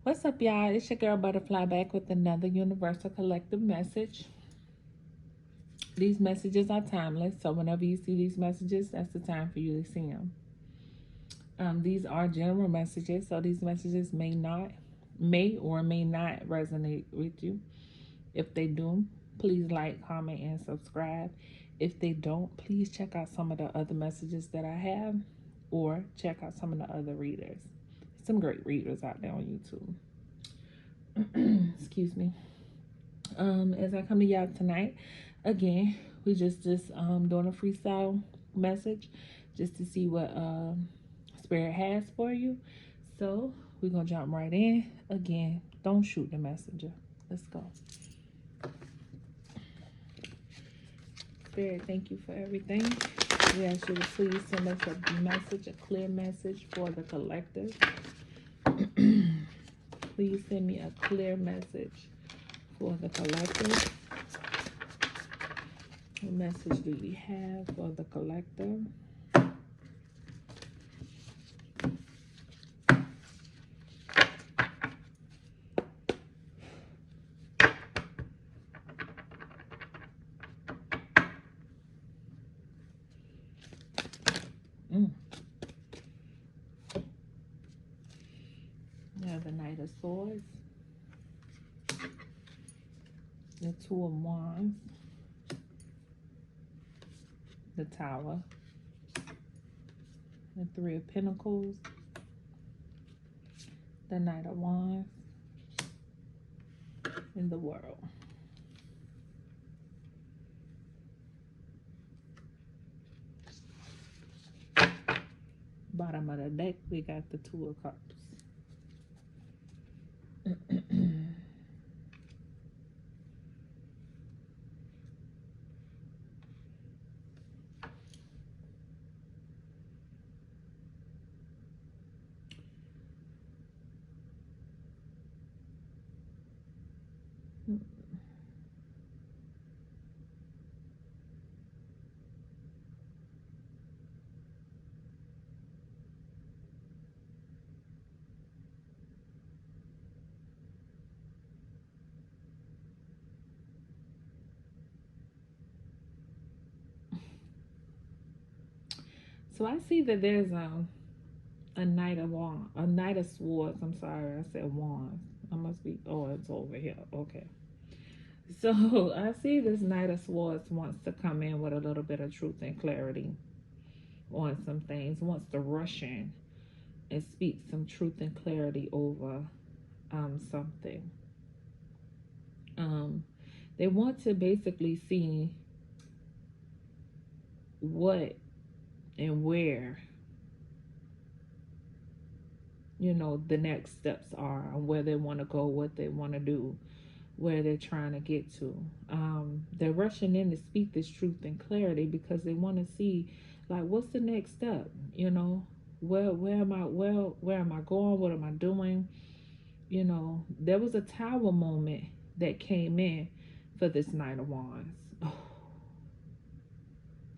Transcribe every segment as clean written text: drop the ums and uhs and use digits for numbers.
What's up, y'all? It's your girl Butterfly back with another universal collective message. These messages are timeless, so whenever you see these messages, that's the time for you to see them. These are general messages, so these messages may or may not resonate with you. If they do, please like, comment, and subscribe. If they don't, please check out some of the other messages that I have, or check out some of the other readers. Some great readers out there on YouTube. Excuse me. As I come to y'all tonight, again, we just doing a freestyle message just to see what spirit has for you. So we're gonna jump right in. Again, don't shoot the messenger. Let's go. Spirit, thank you for everything. We ask you to please send us a message, a clear message for the collective. Please send me a clear message for the collective. What message do we have for the collective? Now the Knight of Swords, the Two of Wands, the Tower, the Three of Pentacles, the Knight of Wands, and the World. Bottom of the deck, we got the Two of Cups. So I see that there's a Knight of Wands, a Knight of Swords. I'm sorry, I said Wands. I must be, oh, it's over here. Okay. So I see this Knight of Swords wants to come in with a little bit of truth and clarity on some things, wants to rush in and speak some truth and clarity over something. They want to basically see what and where, you know, the next steps are, and where they want to go, what they want to do, where they're trying to get to. They're rushing in to speak this truth and clarity because they want to see, like, what's the next step? You know, where am I? Where am I going? What am I doing? You know, there was a Tower moment that came in for this Knight of Wands. Oh,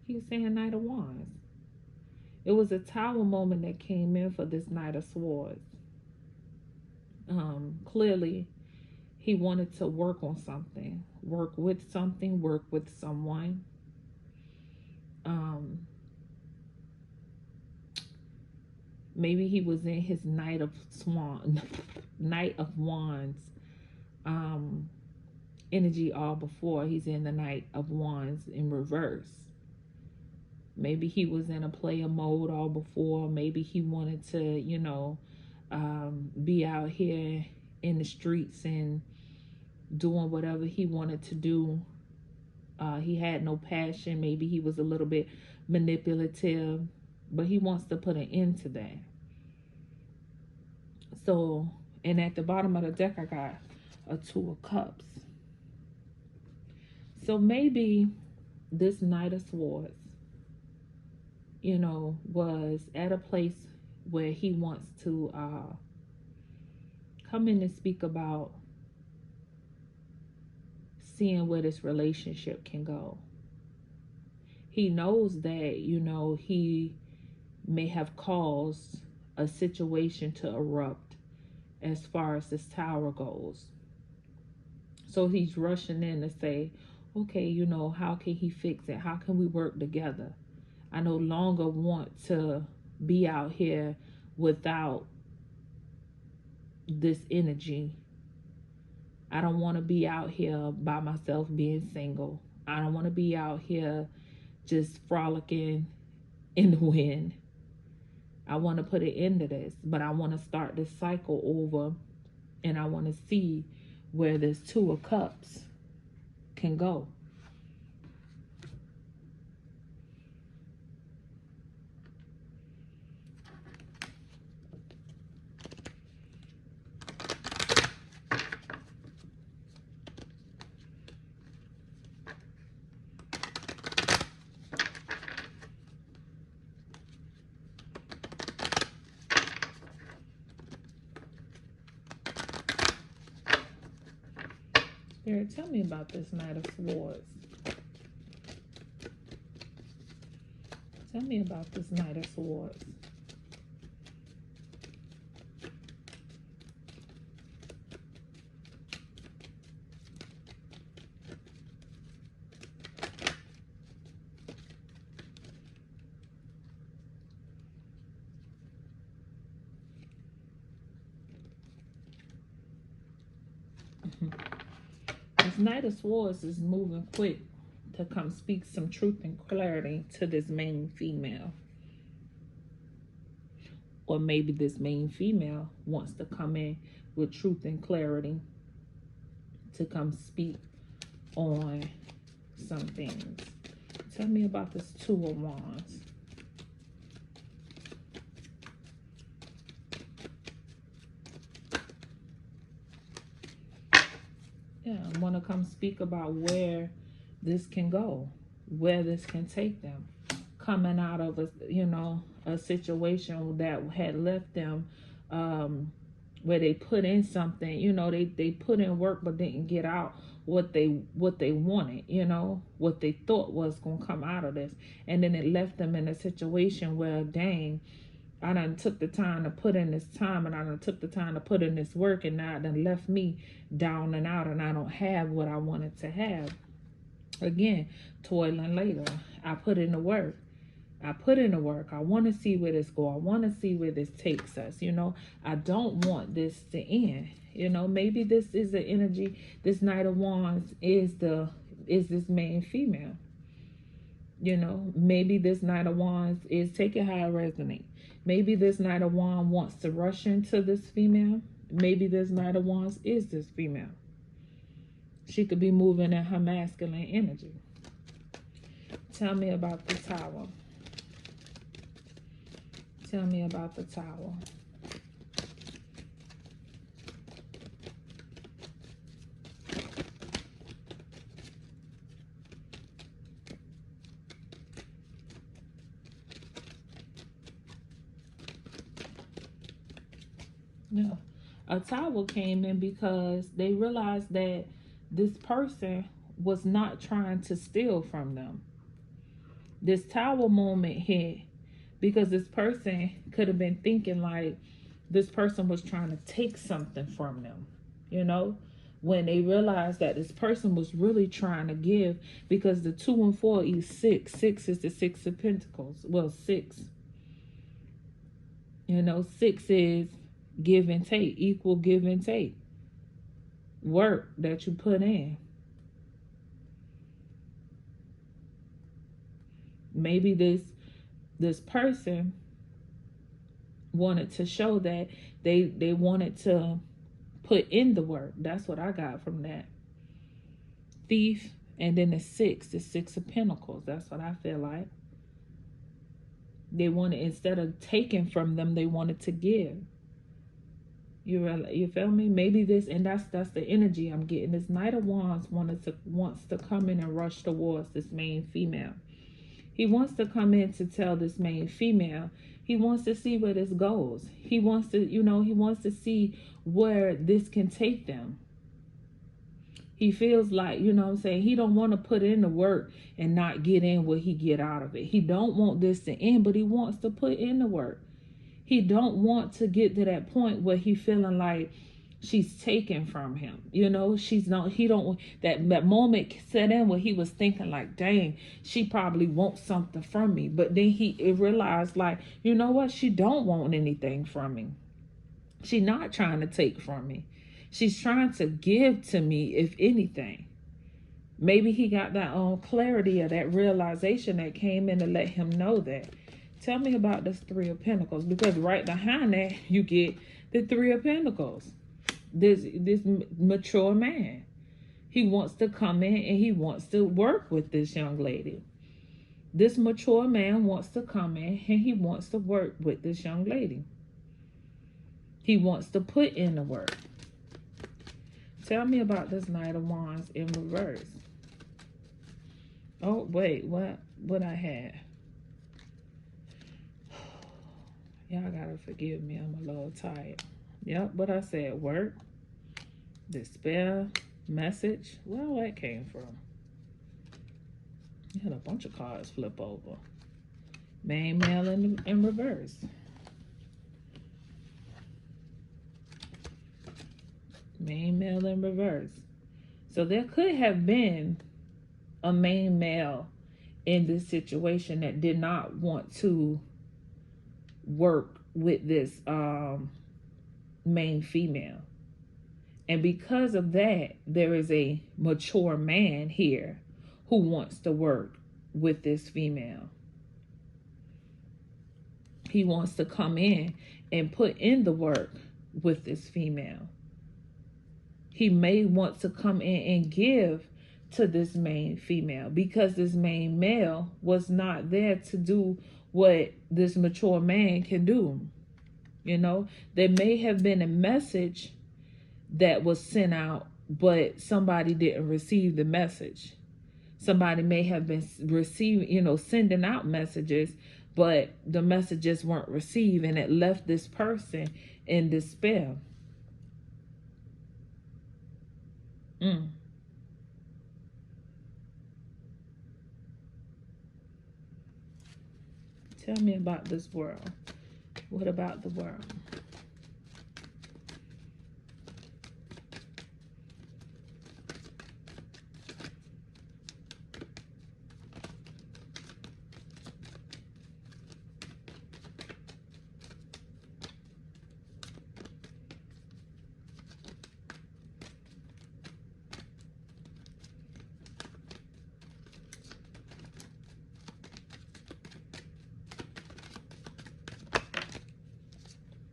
keep saying Knight of Wands. It was a Tower moment that came in for this Knight of Swords. Clearly, he wanted to work on something, work with something, work with someone. Maybe he was in his Knight of Wands energy all before. He's in the Knight of Wands in reverse. Maybe he was in a player mode all before. Maybe he wanted to, you know, be out here in the streets and doing whatever he wanted to do. He had no passion. Maybe he was a little bit manipulative, but he wants to put an end to that. So, and at the bottom of the deck, I got a Two of Cups. So maybe this Knight of Swords, you know, was at a place where he wants to come in and speak about seeing where this relationship can go. He knows that, you know, he may have caused a situation to erupt as far as this tower goes. So he's rushing in to say, okay, you know, how can he fix it? How can we work together? I no longer want to be out here without this energy. I don't want to be out here by myself being single. I don't want to be out here just frolicking in the wind. I want to put an end to this, but I want to start this cycle over, and I want to see where this Two of Cups can go. Spirit, tell me about this Knight of Swords. Tell me about this Knight of Swords. This Knight of Swords is moving quick to come speak some truth and clarity to this main female. Or maybe this main female wants to come in with truth and clarity to come speak on some things. Tell me about this Two of Wands. Yeah, I want to come speak about where this can go, where this can take them. Coming out of a situation that had left them where they put in something, they put in work but didn't get out what they wanted, what they thought was gonna come out of this. And then it left them in a situation where, dang, I done took the time to put in this time, and I done took the time to put in this work, and now it done left me down and out, and I don't have what I wanted to have. Again, toiling later. I put in the work. I put in the work. I want to see where this go. I want to see where this takes us. I don't want this to end. Maybe this is the energy. This Knight of Wands is this main female. Maybe this Knight of Wands is taking how it resonates. Maybe this Knight of Wands wants to rush into this female. Maybe this Knight of Wands is this female. She could be moving in her masculine energy. Tell me about the Tower. Tell me about the Tower. Yeah. A Tower came in because they realized that this person was not trying to steal from them. This Tower moment hit because this person could have been thinking like this person was trying to take something from them, when they realized that this person was really trying to give, because the 2 and 4 is 6. 6 is the 6 of Pentacles. Well, 6. 6 is give and take, equal give and take. Work that you put in. Maybe this person wanted to show that they wanted to put in the work. That's what I got from that. Thief, and then the 6 of Pentacles. That's what I feel like. They wanted, instead of taking from them, they wanted to give. You feel me? Maybe this, and that's the energy I'm getting. This Knight of Wands wants to come in and rush towards this main female. He wants to come in to tell this main female. He wants to see where this goes. He wants to see where this can take them. He feels like, he don't want to put in the work and not get in what he get out of it. He don't want this to end, but he wants to put in the work. He don't want to get to that point where he feeling like she's taken from him. You know, she's not, he don't, that moment set in where he was thinking like, dang, she probably wants something from me. But then he realized like, you know what? She don't want anything from me. She's not trying to take from me. She's trying to give to me, if anything. Maybe he got that clarity or that realization that came in to let him know that. Tell me about this Three of Pentacles, because right behind that you get the Three of Pentacles. This mature man. He wants to come in and he wants to work with this young lady. This mature man wants to come in and he wants to work with this young lady. He wants to put in the work. Tell me about this Knight of Wands in reverse. Oh, wait, what I had? Y'all gotta forgive me, I'm a little tired. Yep, what I said, work, despair, message. Where that came from? You had a bunch of cards flip over. Main male in reverse. Main male in reverse. So there could have been a main male in this situation that did not want to work with this main female. And because of that, there is a mature man here who wants to work with this female. He wants to come in and put in the work with this female. He may want to come in and give to this main female, because this main male was not there to do what this mature man can do. You know, there may have been a message that was sent out, but somebody didn't receive the message. Somebody may have been receiving, sending out messages, but the messages weren't received, and it left this person in despair. Tell me about this world. What about the world?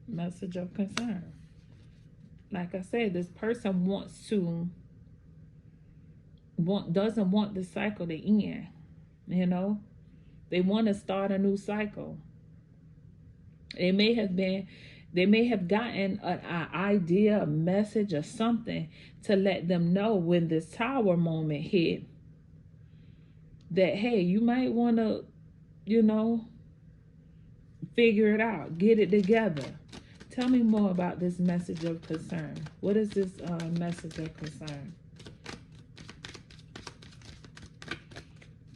Message of concern. Like I said, this person doesn't want the cycle to end. They want to start a new cycle. They may have gotten an idea, a message, or something to let them know when this Tower moment hit that, hey, you might want to, figure it out, get it together. Tell me more about this message of concern. What is this message of concern?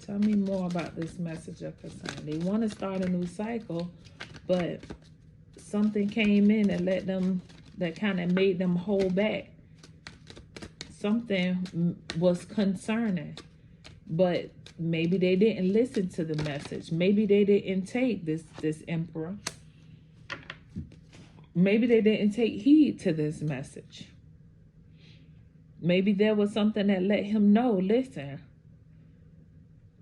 Tell me more about this message of concern. They want to start a new cycle, but something came in and that kind of made them hold back. Something was concerning, but maybe they didn't listen to the message. Maybe they didn't take this Emperor. Maybe they didn't take heed to this message. Maybe there was something that let him know, listen,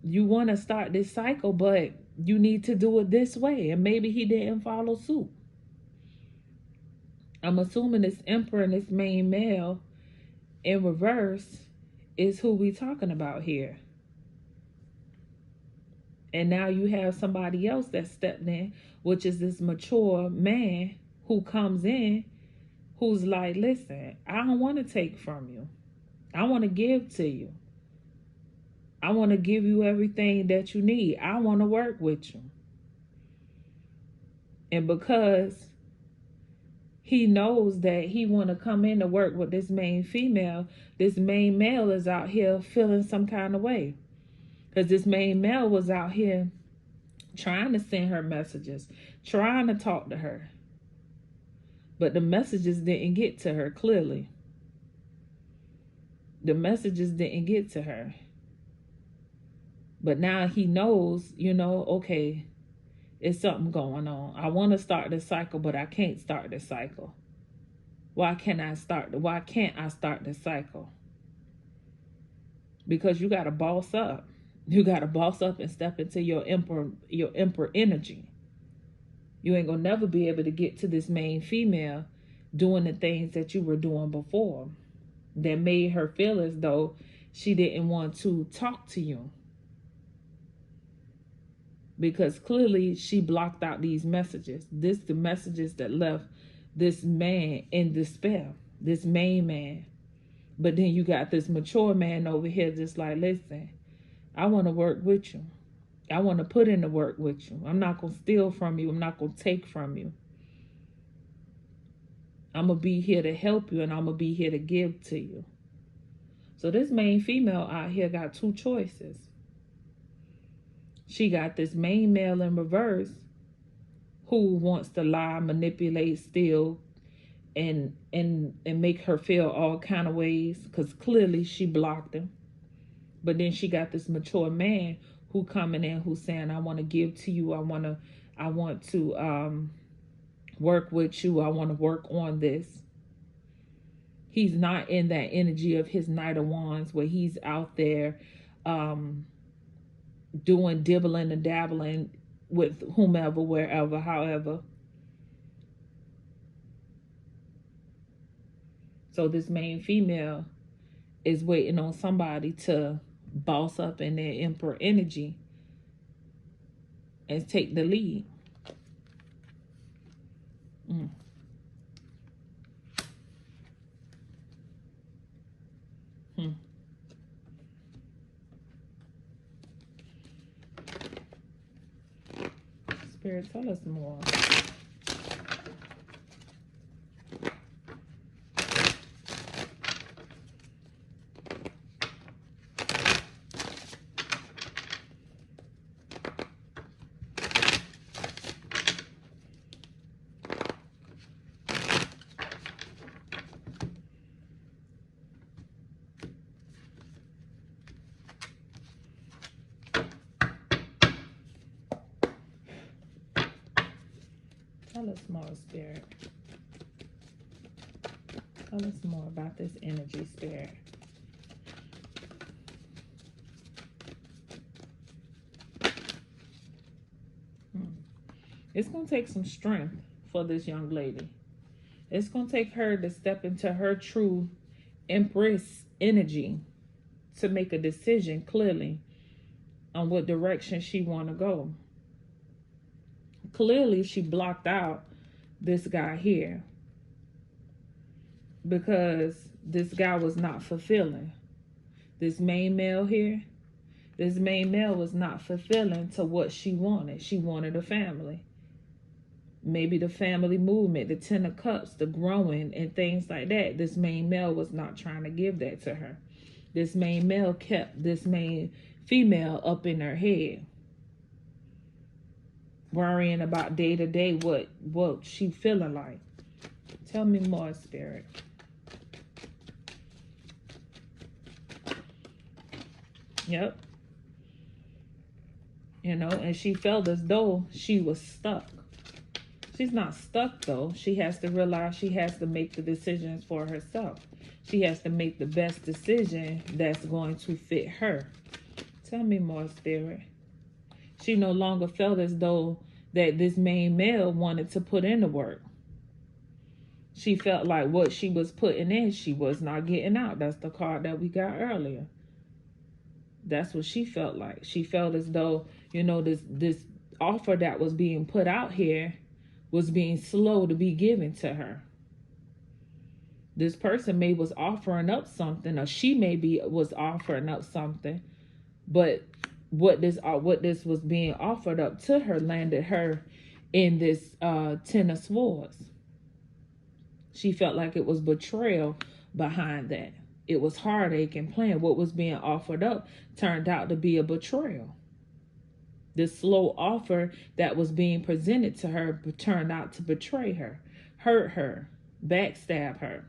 you want to start this cycle, but you need to do it this way. And maybe he didn't follow suit. I'm assuming this Emperor and this main male in reverse is who we talking about here. And now you have somebody else that stepped in, which is this mature man who comes in, who's like, listen, I don't want to take from you. I want to give to you. I want to give you everything that you need. I want to work with you. And because he knows that he want to come in to work with this main female, this main male is out here feeling some kind of way. Because this main male was out here trying to send her messages, trying to talk to her. But the messages didn't get to her clearly. The messages didn't get to her. But now he knows, okay, it's something going on. I want to start this cycle, but I can't start this cycle. Why can't I start this cycle? Because you got to boss up. You got to boss up and step into your emperor energy. You ain't going to never be able to get to this main female doing the things that you were doing before that made her feel as though she didn't want to talk to you. Because clearly she blocked out these messages. The messages that left this man in despair, this main man. But then you got this mature man over here just like, listen, I want to work with you. I want to put in the work with you. I'm not going to steal from you. I'm not going to take from you. I'm going to be here to help you, and I'm going to be here to give to you. So this main female out here got two choices. She got this main male in reverse who wants to lie, manipulate, steal, and make her feel all kind of ways, because clearly she blocked him. But then she got this mature man who coming in, who's saying, I want to give to you. I want to work with you. I want to work on this. He's not in that energy of his Knight of Wands where he's out there doing dibbling and dabbling with whomever, wherever, however. So this main female is waiting on somebody to boss up in their emperor energy and take the lead. Spirit, tell us more. Tell us more, Spirit. Tell us more about this energy, Spirit. It's going to take some strength for this young lady. It's going to take her to step into her true Empress energy to make a decision clearly on what direction she want to go. Clearly, she blocked out this guy here because this guy was not fulfilling. This main male here, this main male was not fulfilling to what she wanted. She wanted a family. Maybe the family movement, the 10 of cups, the growing and things like that. This main male was not trying to give that to her. This main male kept this main female up in her head, worrying about day to day what she feeling like. Tell me more, Spirit. Yep. And she felt as though she was stuck. She's not stuck, though. She has to realize she has to make the decisions for herself. She has to make the best decision that's going to fit her. Tell me more, Spirit. She no longer felt as though that this main male wanted to put in the work. She felt like what she was putting in, she was not getting out. That's the card that we got earlier. That's what she felt like. She felt as though, this offer that was being put out here was being slow to be given to her. This person maybe was offering up something, or she maybe was offering up something, but what this was being offered up to her landed her in this 10 of Swords. She felt like it was betrayal behind that. It was heartache and pain. What was being offered up turned out to be a betrayal. The slow offer that was being presented to her turned out to betray her, hurt her, backstab her.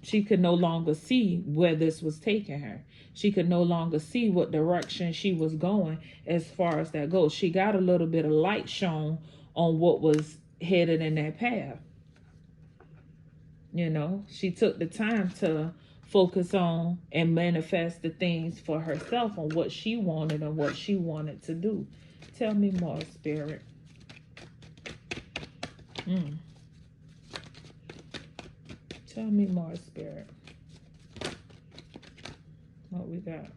She could no longer see where this was taking her. She could no longer see what direction she was going as far as that goes. She got a little bit of light shown on what was headed in that path. You know, she took the time to focus on and manifest the things for herself on what she wanted and what she wanted to do. Tell me more, Spirit. Tell me more, Spirit. What we got?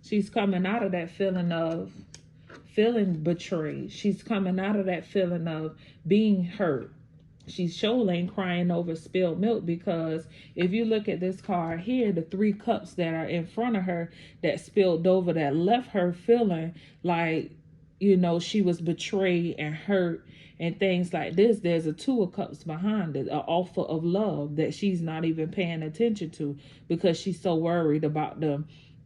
She's coming out of that feeling of feeling betrayed. She's coming out of that feeling of being hurt. She's surely ain't crying over spilled milk, because if you look at this card here, the 3 cups that are in front of her that spilled over, that left her feeling like, you know, she was betrayed and hurt and things like this. There's a 2 of cups behind it, an offer of love that she's not even paying attention to because she's so worried about the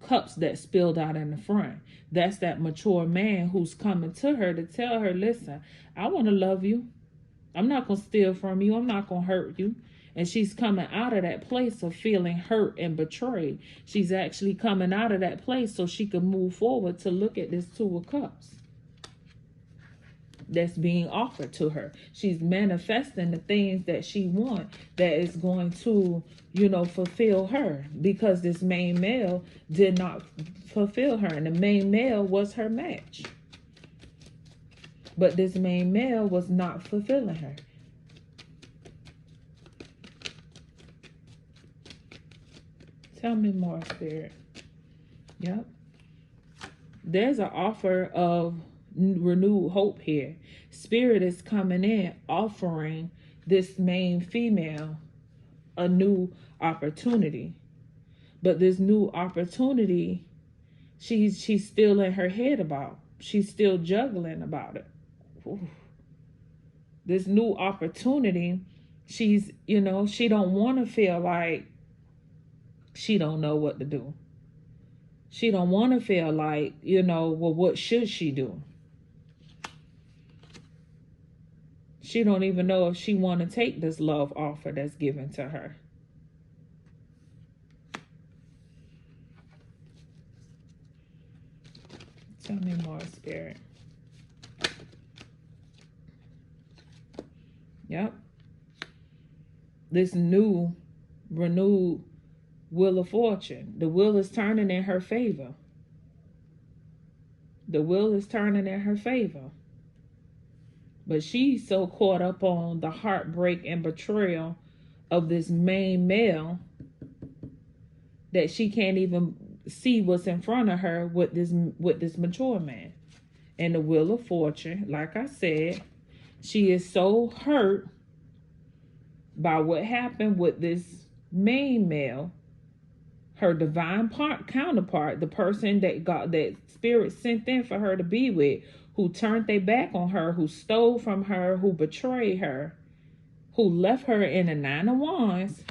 cups that spilled out in the front. That's that mature man who's coming to her to tell her, listen, I want to love you. I'm not going to steal from you. I'm not going to hurt you. And she's coming out of that place of feeling hurt and betrayed. She's actually coming out of that place so she can move forward to look at this 2 of cups that's being offered to her. She's manifesting the things that she wants that is going to, you know, fulfill her, because this main male did not fulfill her. And the main male was her match. But this main male was not fulfilling her. Tell me more, Spirit. Yep. There's an offer of renewed hope here. Spirit is coming in, offering this main female a new opportunity. But this new opportunity, she's still in her head about. She's still juggling about it. Ooh. This new opportunity, she's, you know, she don't want to feel like she don't know what to do. She don't want to feel like, you know, well, what should she do? She don't even know if she want to take this love offer that's given to her. Tell me more, Spirit. Yep. This new, renewed wheel of fortune. The wheel is turning in her favor. The wheel is turning in her favor. But she's so caught up on the heartbreak and betrayal of this main male that she can't even see what's in front of her with this mature man. And the wheel of fortune, like I said, she is so hurt by what happened with this main male, her divine counterpart, the person that Spirit sent in for her to be with, who turned their back on her, who stole from her, who betrayed her, who left her in a 9 of Wands,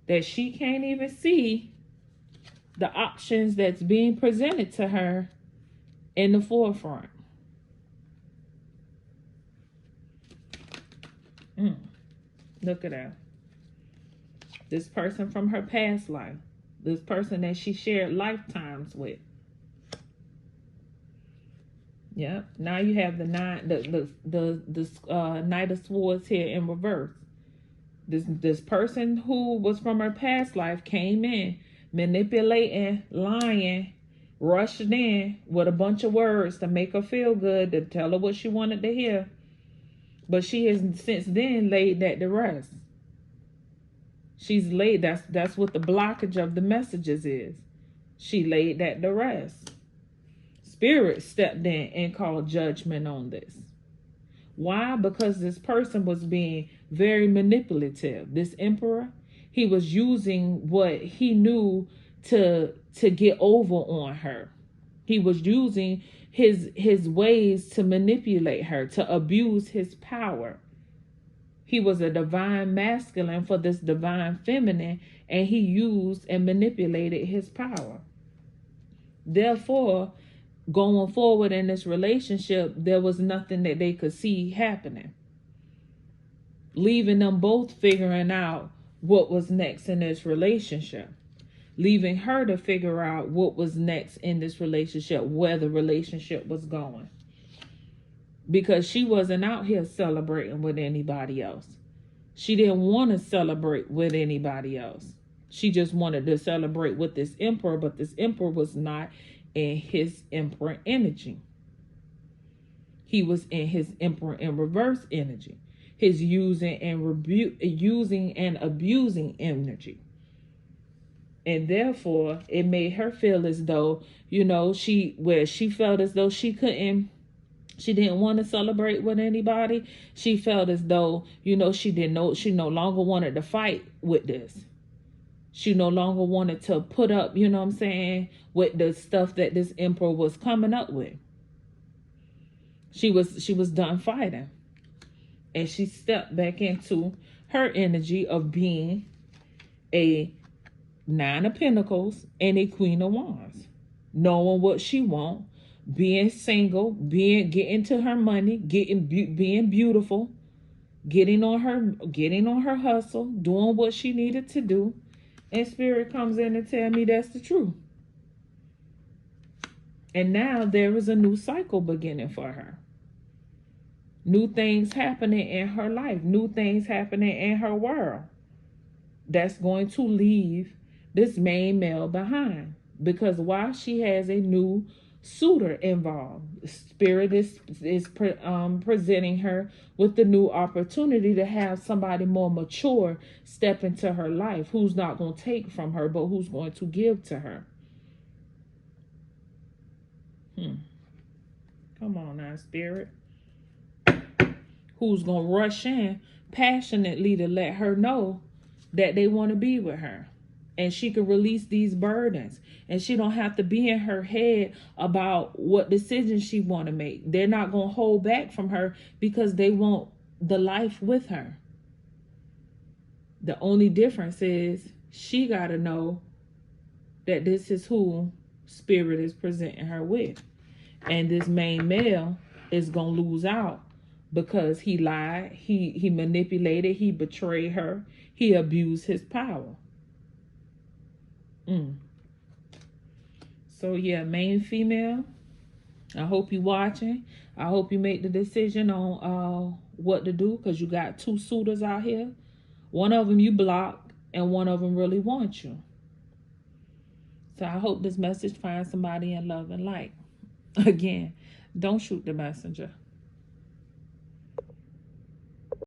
that she can't even see the options that's being presented to her in the forefront. Look at that. This person from her past life. This person that she shared lifetimes with. Yep. Now you have the Knight of Swords here in reverse. This person who was from her past life came in, manipulating, lying, rushed in with a bunch of words to make her feel good, to tell her what she wanted to hear. But she has since then laid that to rest. She's laid, that's what the blockage of the messages is. She laid that to rest. Spirit stepped in and called judgment on this. Why? Because this person was being very manipulative. This emperor, he was using what he knew to get over on her. He was using his ways to manipulate her, to abuse his power. He was a divine masculine for this divine feminine, and he used and manipulated his power. Therefore, going forward in this relationship, there was nothing that they could see happening. Leaving them both figuring out what was next in this relationship. Leaving her to figure out what was next in this relationship, where the relationship was going. Because she wasn't out here celebrating with anybody else. She didn't want to celebrate with anybody else. She just wanted to celebrate with this emperor, but this emperor was not in his emperor energy. He was in his emperor in reverse energy. His using and abusing energy. And therefore, it made her feel as though, she felt as though she didn't want to celebrate with anybody. She felt as though, she no longer wanted to fight with this. She no longer wanted to put up, with the stuff that this emperor was coming up with. She was done fighting. And she stepped back into her energy of being a Nine of Pentacles and a Queen of Wands. Knowing what she wants, being single, getting to her money, being beautiful, getting on her hustle, doing what she needed to do. And Spirit comes in and tell me that's the truth. And now there is a new cycle beginning for her. New things happening in her life. New things happening in her world. That's going to leave this main male behind. Because while she has a new suitor involved, Spirit is presenting her with the new opportunity to have somebody more mature step into her life, who's not going to take from her, but who's going to give to her. Come on now, Spirit. Who's going to rush in passionately to let her know that they want to be with her. And she can release these burdens. And she don't have to be in her head about what decisions she want to make. They're not going to hold back from her because they want the life with her. The only difference is she got to know that this is who Spirit is presenting her with. And this main male is going to lose out because he lied, he manipulated, he betrayed her, he abused his power. So yeah, main female, I hope you watching. I hope you make the decision on what to do, because you got two suitors out here. One of them you block and one of them really wants you. So I hope this message finds somebody in love and light. Again, don't shoot the messenger.